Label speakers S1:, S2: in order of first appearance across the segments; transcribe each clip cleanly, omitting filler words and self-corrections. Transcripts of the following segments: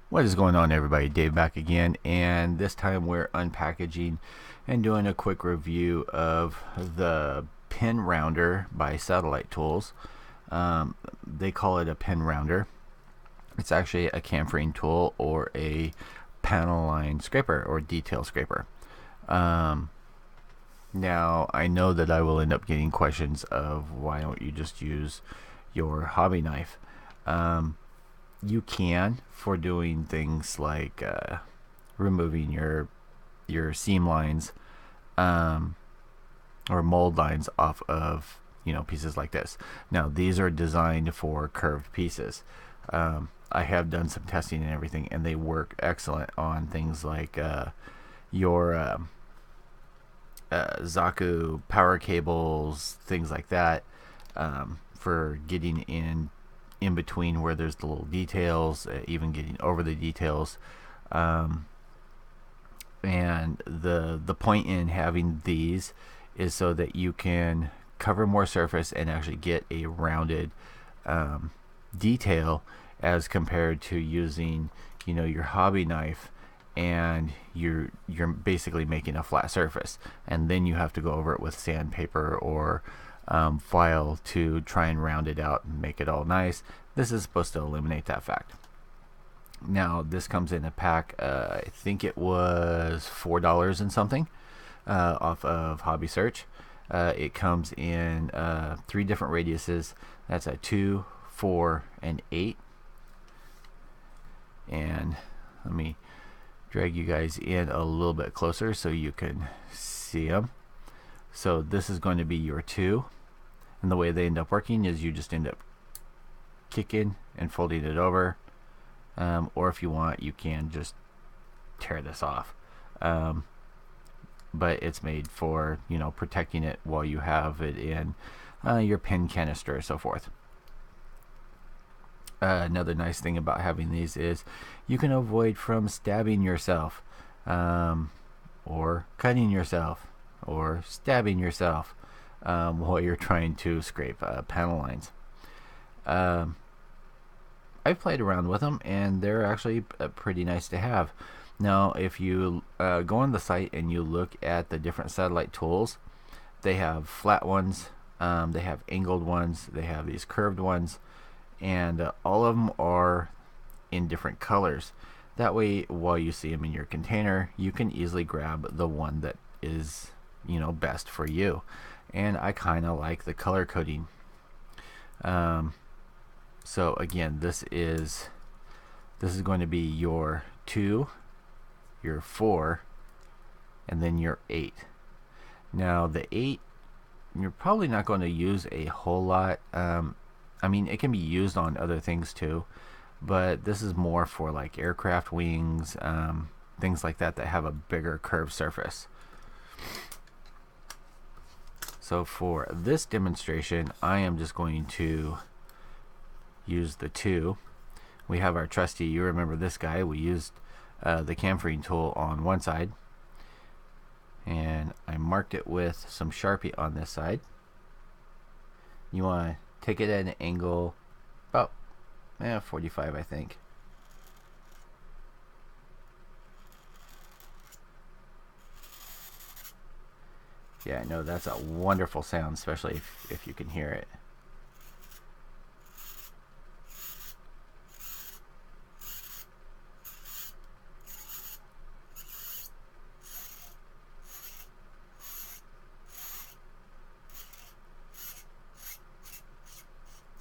S1: What is going on, everybody? Dave back again, and this time we're unpackaging and doing a quick review of the Penrounder by Satellite Tools. They call it a Penrounder. It's actually a chamfering tool or a panel line scraper or detail scraper. Now, I know that I will end up getting questions of why don't you just use your hobby knife. You can for doing things like removing your seam lines or mold lines off of pieces like this. Now these are designed for curved pieces. I have done some testing and everything, and they work excellent on things like your Zaku power cables, things like that, for getting in between where there's the little details, even getting over the details. And the point in having these is so that you can cover more surface and actually get a rounded detail, as compared to using your hobby knife, and you're basically making a flat surface, and then you have to go over it with sandpaper or file to try and round it out and make it all nice. This is supposed to eliminate that fact. Now this comes in a pack, I think it was $4 and something, off of hobbysearch. It comes in 3 different radiuses. That's a 2, 4, and 8. And let me drag you guys in a little bit closer so you can see them. So this is going to be your 2, and the way they end up working is you just end up kicking and folding it over, or if you want, you can just tear this off. But it's made for protecting it while you have it in your pen canister or so forth. Another nice thing about having these is you can avoid from stabbing yourself, or cutting yourself, or stabbing yourself while you're trying to scrape panel lines. I've played around with them, and they're actually pretty nice to have. Now, if you go on the site and you look at the different satellite tools, they have flat ones, they have angled ones, they have these curved ones, and all of them are in different colors. That way, while you see them in your container, you can easily grab the one that is best for you. And I kind of like the color coding. So again, this is going to be your 2, your 4, and then your 8. Now the 8, you're probably not going to use a whole lot. I mean, it can be used on other things too, but this is more for like aircraft wings, things like that have a bigger curved surface. So for this demonstration, I am just going to use the 2. We have our trusty, you remember this guy, we used the chamfering tool on one side, and I marked it with some Sharpie on this side. You want to take it at an angle about 45, I think. Yeah, I know that's a wonderful sound, especially if you can hear it.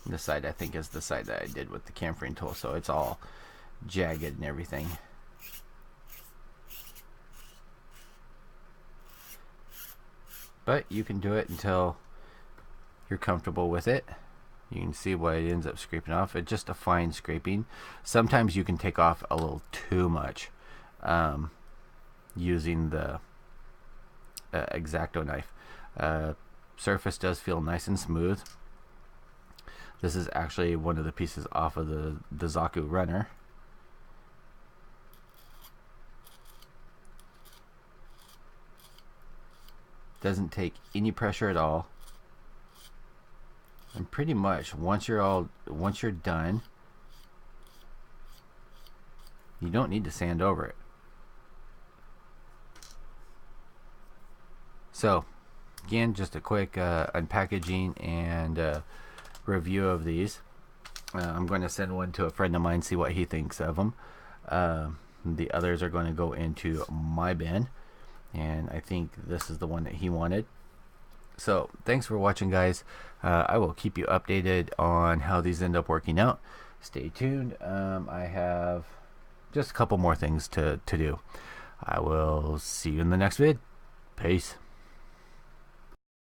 S1: This side, I think, is the side that I did with the chamfering tool, so it's all jagged and everything. But you can do it until you're comfortable with it. You can see what it ends up scraping off. It's just a fine scraping. Sometimes you can take off a little too much using the X-Acto knife. Surface does feel nice and smooth. This is actually one of the pieces off of the Zaku runner. Doesn't take any pressure at all. And pretty much once you're done, You don't need to sand over it. So again, just a quick unpackaging and review of these. I'm going to send one to a friend of mine, see what he thinks of them. The others are going to go into my bin, and I think this is the one that he wanted. So thanks for watching, guys. I will keep you updated on how these end up working out. Stay tuned. I have just a couple more things to do. I will see you in the next vid. Peace.